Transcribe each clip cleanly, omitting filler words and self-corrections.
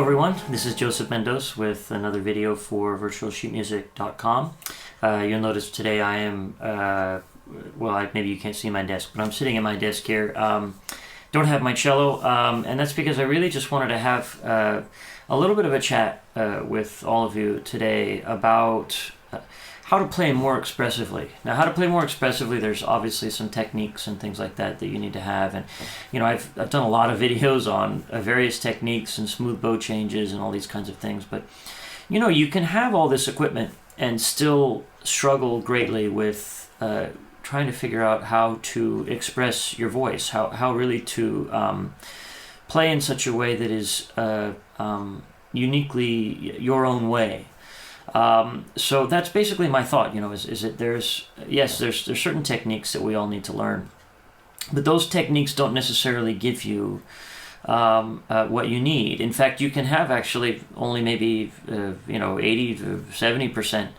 everyone, this is Joseph Mendoes with another video for virtualsheetmusic.com. You'll notice today I am, maybe you can't see my desk, but I'm sitting at my desk here. Don't have my cello, and that's because I really just wanted to have a little bit of a chat with all of you today about how to play more expressively. Now, how to play more expressively, there's obviously some techniques and things like that you need to have. And, you know, I've done a lot of videos on various techniques and smooth bow changes and all these kinds of things. But, you know, you can have all this equipment and still struggle greatly with trying to figure out how to express your voice, how really to play in such a way that is uniquely your own way. So that's basically my thought, you know, is that there's certain techniques that we all need to learn, but those techniques don't necessarily give you what you need. In fact, you can have actually only maybe 80 to 70%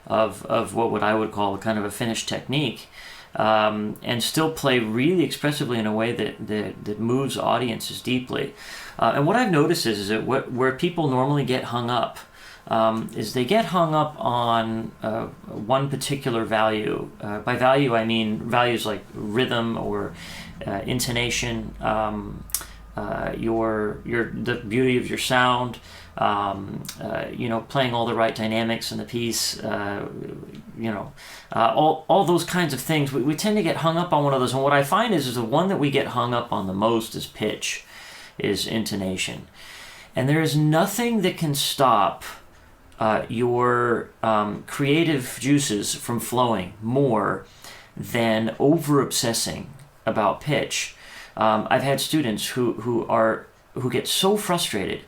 of what I would call kind of a finished technique, and still play really expressively in a way that moves audiences deeply. And what I've noticed is that where people normally get hung up is they get hung up on one particular value. By value, I mean values like rhythm or intonation, the beauty of your sound, playing all the right dynamics in the piece, all those kinds of things. We tend to get hung up on one of those, and what I find is the one that we get hung up on the most is pitch, is intonation. And there is nothing that can stop your creative juices from flowing more than over-obsessing about pitch. I've had students who get so frustrated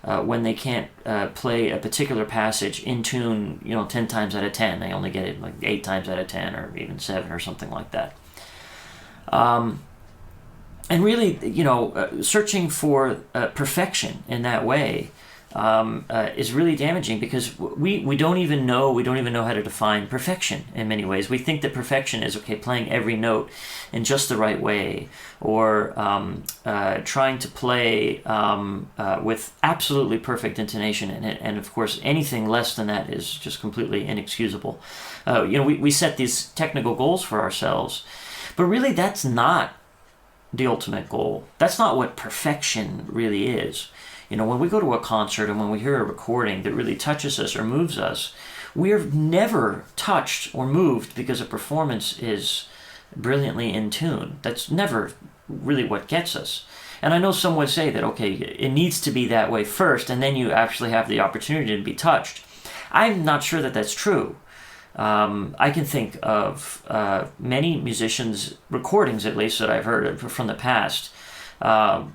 when they can't play a particular passage in tune, 10 times out of 10. They only get it like 8 times out of 10 or even 7 or something like that. And really, searching for perfection in that way is really damaging, because we don't even know how to define perfection in many ways. We think that perfection is playing every note in just the right way, or trying to play with absolutely perfect intonation in it, and of course anything less than that is just completely inexcusable. We set these technical goals for ourselves, but really that's not the ultimate goal. That's not what perfection really is. When we go to a concert and when we hear a recording that really touches us or moves us, we're never touched or moved because a performance is brilliantly in tune. That's never really what gets us. And I know some would say that, it needs to be that way first, and then you actually have the opportunity to be touched. I'm not sure that that's true. I can think of many musicians' recordings, at least, that I've heard from the past.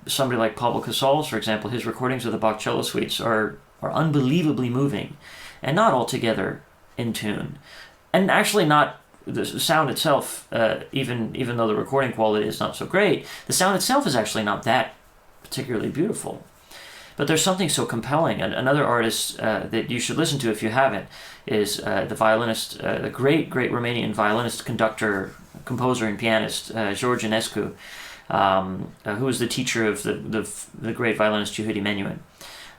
Somebody like Pablo Casals, for example, his recordings of the Bach cello suites are unbelievably moving and not altogether in tune. And actually not the sound itself, even though the recording quality is not so great, the sound itself is actually not that particularly beautiful. But there's something so compelling. Another artist that you should listen to if you haven't is the violinist, the great Romanian violinist, conductor, composer, and pianist, George Enescu, who was the teacher of the great violinist Yehudi Menuhin.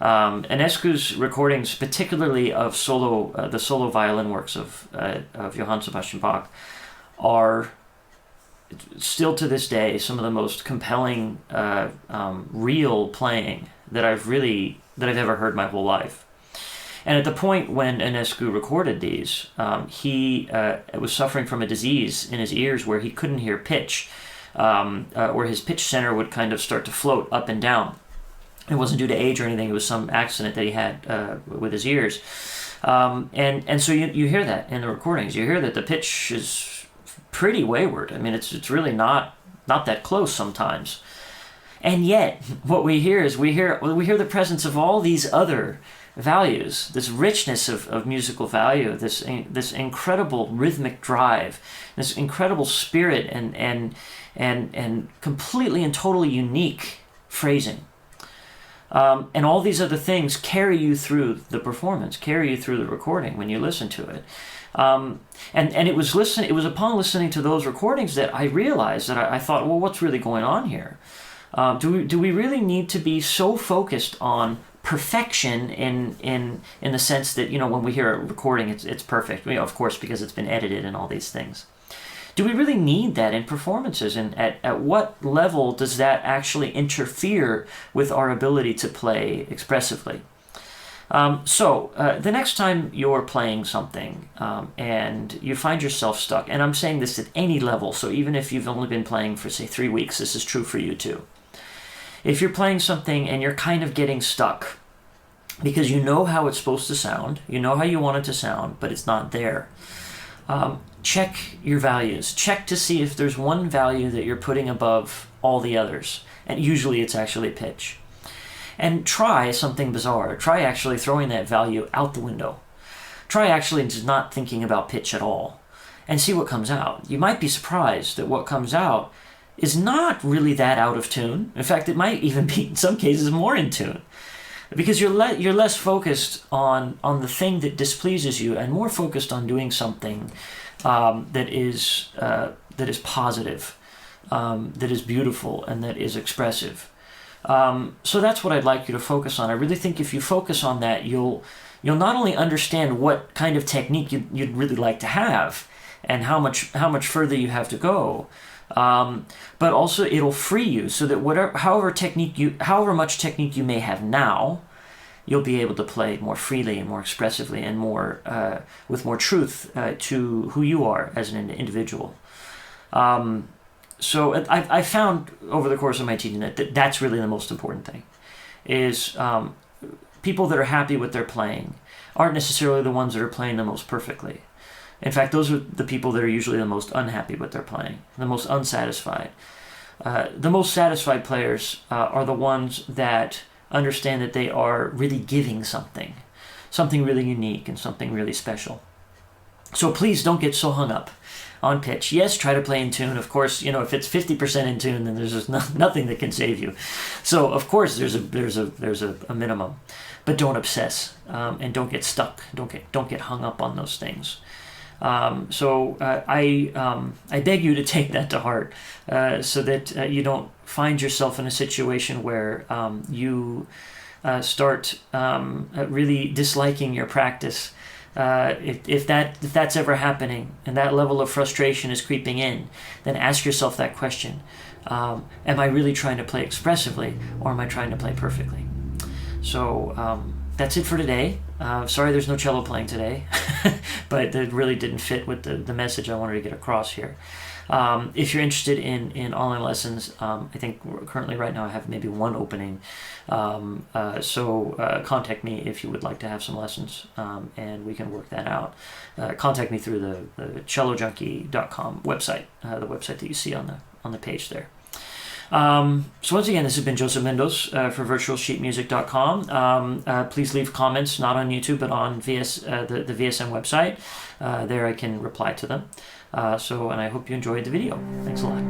Enescu's recordings, particularly of the solo violin works of Johann Sebastian Bach, are still to this day some of the most compelling, real playing that I've ever heard my whole life. And at the point when Enescu recorded these, he was suffering from a disease in his ears where he couldn't hear pitch. Where his pitch center would kind of start to float up and down. It wasn't due to age or anything. It was some accident that he had with his ears. And so you hear that in the recordings. You hear that the pitch is pretty wayward. I mean, it's really not that close sometimes. And yet, what we hear is we hear the presence of all these other values, this richness of musical value, this incredible rhythmic drive, this incredible spirit, and completely and totally unique phrasing. And all these other things carry you through the performance, carry you through the recording when you listen to it. And it was upon listening to those recordings that I realized that I thought, well, what's really going on here? Do we really need to be so focused on perfection in the sense that, when we hear a recording, it's perfect. Of course, because it's been edited and all these things. Do we really need that in performances? And at what level does that actually interfere with our ability to play expressively? So the next time you're playing something and you find yourself stuck, and I'm saying this at any level, so even if you've only been playing for, say, 3 weeks, this is true for you too. If you're playing something and you're kind of getting stuck because you know how it's supposed to sound, you know how you want it to sound, but it's not there, check your values. Check to see if there's one value that you're putting above all the others, and usually it's actually pitch. And try something bizarre. Try actually throwing that value out the window. Try actually just not thinking about pitch at all and see what comes out. You might be surprised that what comes out is not really that out of tune. In fact, it might even be, in some cases, more in tune. Because you're less focused on the thing that displeases you and more focused on doing something that is positive, that is beautiful, and that is expressive. So that's what I'd like you to focus on. I really think if you focus on that, you'll not only understand what kind of technique you'd really like to have and how much further you have to go, but also it'll free you so that however much technique you may have now, you'll be able to play more freely and more expressively and more with more truth to who you are as an individual. So I found over the course of my teaching that that's really the most important thing, is people that are happy with their playing aren't necessarily the ones that are playing the most perfectly. In fact, those are the people that are usually the most unhappy with their playing, the most unsatisfied. The most satisfied players are the ones that understand that they are really giving something really unique and something really special. So please don't get so hung up on pitch. Yes, try to play in tune. Of course, if it's 50% in tune, then there's just nothing that can save you. So of course there's a minimum, but don't obsess and don't get stuck. Don't get hung up on those things. So I beg you to take that to heart, so that you don't find yourself in a situation where you start really disliking your practice. If that's ever happening and that level of frustration is creeping in, then ask yourself that question: am I really trying to play expressively, or am I trying to play perfectly? So that's it for today. Sorry there's no cello playing today, but it really didn't fit with the message I wanted to get across here. If you're interested in online lessons, I think currently right now I have maybe one opening. So contact me if you would like to have some lessons, and we can work that out. Contact me through the cellojunkie.com website, the website that you see on the page there. So once again, this has been Joseph Mendoes for virtualsheetmusic.com. Please leave comments, not on YouTube, but on the VSM website. There I can reply to them. And I hope you enjoyed the video. Thanks a lot.